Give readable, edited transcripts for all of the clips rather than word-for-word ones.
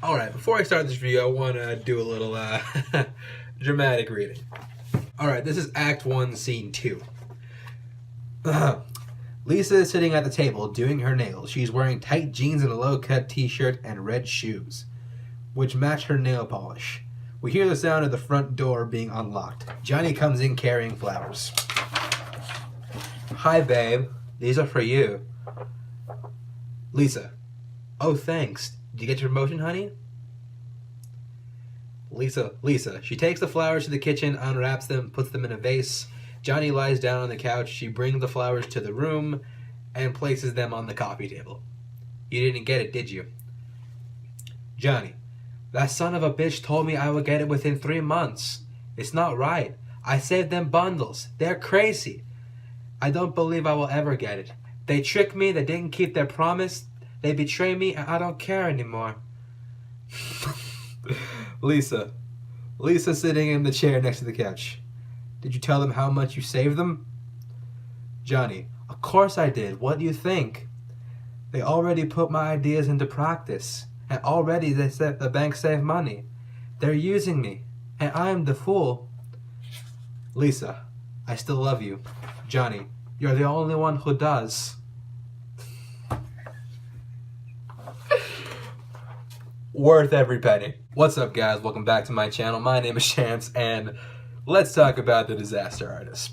Alright, before I start this video, I want to do a little dramatic reading. Alright, this is Act 1, Scene 2. Lisa is sitting at the table doing her nails. She's wearing tight jeans and a low-cut t-shirt and red shoes, which match her nail polish. We hear the sound of the front door being unlocked. Johnny comes in carrying flowers. Hi, babe. These are for you. Lisa. Oh, thanks. Did you get your promotion, honey? Lisa. She takes the flowers to the kitchen, unwraps them, puts them in a vase. Johnny lies down on the couch. She brings the flowers to the room and places them on the coffee table. You didn't get it, did you? Johnny. That son of a bitch told me I would get it within 3 months. It's not right. I saved them bundles. They're crazy. I don't believe I will ever get it. They tricked me. They didn't keep their promise. They betrayed me, and I don't care anymore. Lisa sitting in the chair next to the couch. Did you tell them how much you saved them? Johnny. Of course I did. What do you think? They already put my ideas into practice. And already they said the bank saved money. They're using me. And I am the fool. Lisa. I still love you. Johnny. You're the only one who does. Worth every penny. What's up, guys? Welcome back to my channel. My name is Chance, and let's talk about The Disaster Artist.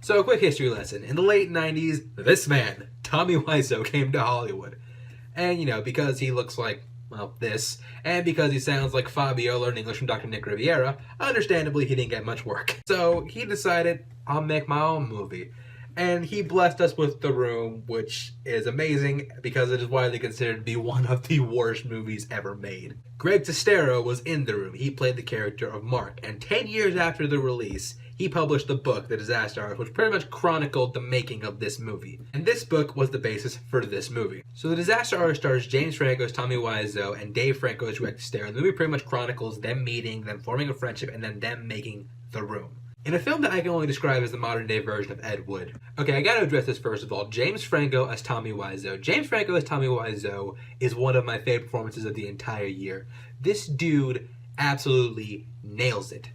So, a quick history lesson. In the late 90s, this man, Tommy Wiseau, came to Hollywood. And, because he looks like, well, this, and because he sounds like Fabio learning English from Dr. Nick Riviera, understandably, he didn't get much work. So, he decided, I'll make my own movie. And he blessed us with The Room, which is amazing because it is widely considered to be one of the worst movies ever made. Greg Sestero was in The Room. He played the character of Mark. And 10 years after the release, he published the book, The Disaster Artist, which pretty much chronicled the making of this movie. And this book was the basis for this movie. So The Disaster Artist stars James Franco as Tommy Wiseau and Dave Franco as Greg Sestero. The movie pretty much chronicles them meeting, them forming a friendship, and then them making The Room. In a film that I can only describe as the modern-day version of Ed Wood. Okay, I gotta address this first of all. James Franco as Tommy Wiseau. James Franco as Tommy Wiseau is one of my favorite performances of the entire year. This dude absolutely nails it.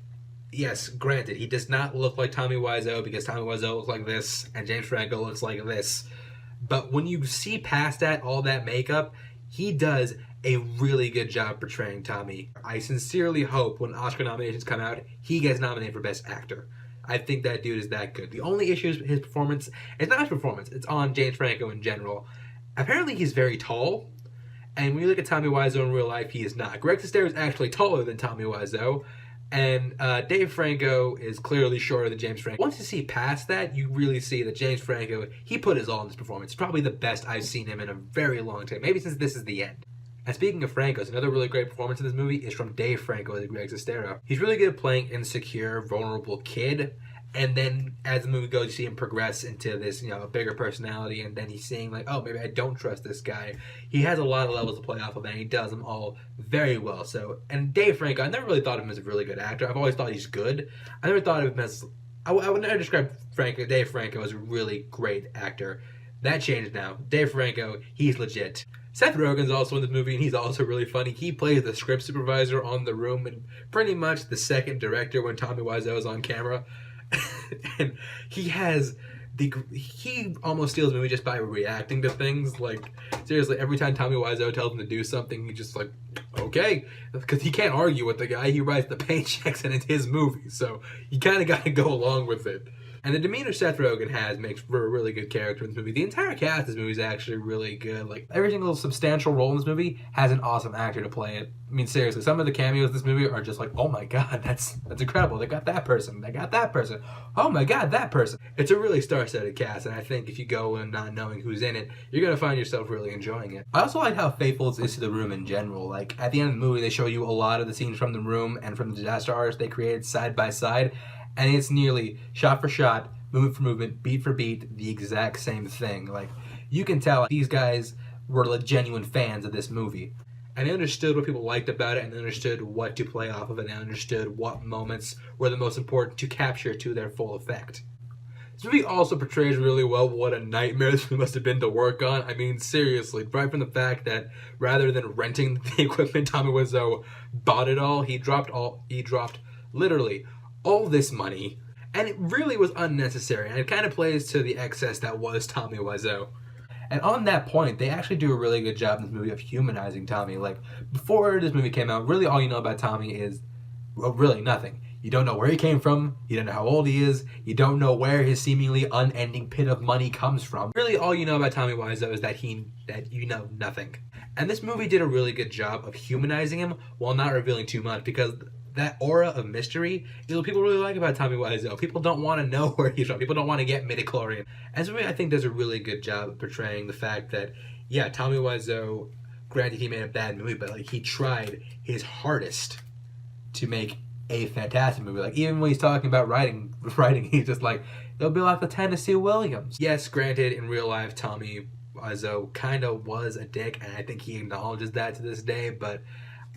Yes, granted, he does not look like Tommy Wiseau because Tommy Wiseau looks like this and James Franco looks like this. But when you see past that, all that makeup, he does a really good job portraying Tommy. I sincerely hope when Oscar nominations come out, he gets nominated for Best Actor. I think that dude is that good. The only issue is his performance. It's not his performance. It's on James Franco in general. Apparently he's very tall. And when you look at Tommy Wiseau in real life, he is not. Greg Sestero is actually taller than Tommy Wiseau. And Dave Franco is clearly shorter than James Franco. Once you see past that, you really see that James Franco, he put his all in this performance. It's probably the best I've seen him in a very long time. Maybe since This Is the End. And speaking of Franco's, another really great performance in this movie is from Dave Franco as Greg Sestero. He's really good at playing insecure, vulnerable kid. And then as the movie goes, you see him progress into this, a bigger personality. And then he's seeing like, oh, maybe I don't trust this guy. He has a lot of levels to play off of, and he does them all very well. So, and Dave Franco, I never really thought of him as a really good actor. I've always thought he's good. I never thought of him as, I would never describe Dave Franco as a really great actor. That changed now. Dave Franco, he's legit. Seth Rogen's also in this movie, and he's also really funny. He plays the script supervisor on The Room, and pretty much the second director when Tommy Wiseau is on camera. And he almost steals the movie just by reacting to things. Like, seriously, every time Tommy Wiseau tells him to do something, he just like, okay. Because he can't argue with the guy. He writes the paychecks, and it's his movie. So you kind of got to go along with it. And the demeanor Seth Rogen has makes for a really good character in this movie. The entire cast of this movie is actually really good. Like, every single substantial role in this movie has an awesome actor to play it. I mean, seriously, some of the cameos in this movie are just like, oh my god, that's incredible. They got that person. They got that person. Oh my god, that person. It's a really star-studded cast, and I think if you go in not knowing who's in it, you're going to find yourself really enjoying it. I also like how faithful it is to The Room in general. Like, at the end of the movie, they show you a lot of the scenes from The Room and from The Disaster Artist they created side by side. And it's nearly shot for shot, movement for movement, beat for beat, the exact same thing. Like, you can tell these guys were like genuine fans of this movie. And they understood what people liked about it, and they understood what to play off of it, and they understood what moments were the most important to capture to their full effect. This movie also portrays really well what a nightmare this movie must have been to work on. I mean, seriously, right from the fact that rather than renting the equipment, Tommy Wiseau bought it all. He dropped literally all this money, and it really was unnecessary. And it kind of plays to the excess that was Tommy Wiseau. And on that point, they actually do a really good job in this movie of humanizing Tommy. Like, before this movie came out, really all you know about Tommy is, well, really nothing. You don't know where he came from, you don't know how old he is, you don't know where his seemingly unending pit of money comes from. Really all you know about Tommy Wiseau is that you know nothing. And this movie did a really good job of humanizing him while not revealing too much, because that aura of mystery is what people really like about Tommy Wiseau. People don't want to know where he's from. People don't want to get midichlorian. And this movie, I think, does a really good job of portraying the fact that, yeah, Tommy Wiseau, granted he made a bad movie, but like he tried his hardest to make a fantastic movie. Like, even when he's talking about writing, he's just like, it'll be like the Tennessee Williams. Yes, granted, in real life, Tommy Wiseau kind of was a dick, and I think he acknowledges that to this day, but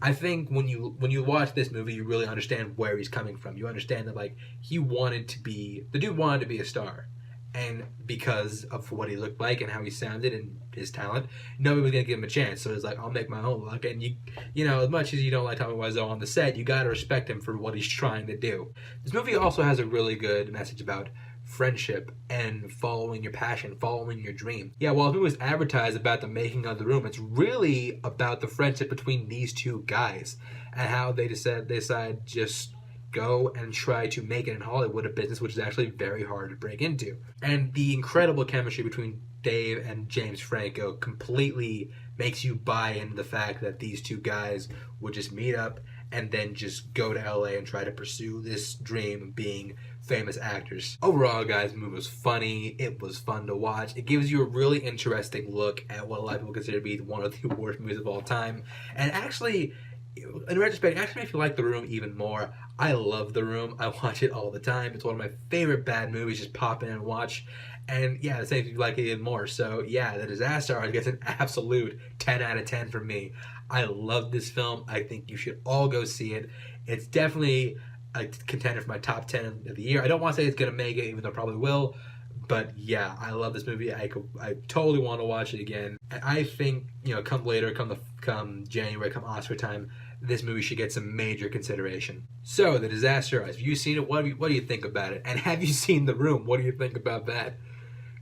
I think when you watch this movie, you really understand where he's coming from. You understand that, like, the dude wanted to be a star. And because of what he looked like and how he sounded and his talent, nobody was going to give him a chance. So it's like, I'll make my own luck. And you know, as much as you don't like Tommy Wiseau on the set, you got to respect him for what he's trying to do. This movie also has a really good message about friendship and following your passion, following your dream. Yeah, while the movie was advertised about the making of The Room, it's really about the friendship between these two guys and how they decide just go and try to make it in Hollywood a business which is actually very hard to break into. And the incredible chemistry between Dave and James Franco completely makes you buy into the fact that these two guys would just meet up and then just go to LA and try to pursue this dream of being famous actors. Overall, guys, the movie was funny. It was fun to watch. It gives you a really interesting look at what a lot of people consider to be one of the worst movies of all time. And actually, in retrospect, it actually makes me like The Room even more. I love The Room. I watch it all the time. It's one of my favorite bad movies. Just pop in and watch. And yeah, the same if you like it even more. So yeah, The Disaster Artist gets an absolute 10 out of 10 from me. I love this film. I think you should all go see it. It's definitely a contender for my top 10 of the year. I don't want to say it's going to make it, even though it probably will. But yeah, I love this movie. I totally want to watch it again. And I think, you know, come January, come Oscar time, this movie should get some major consideration. So, The Disaster Artist. Have you seen it? What do you think about it? And have you seen The Room? What do you think about that?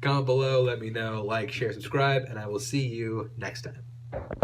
Comment below, let me know, like, share, subscribe, and I will see you next time.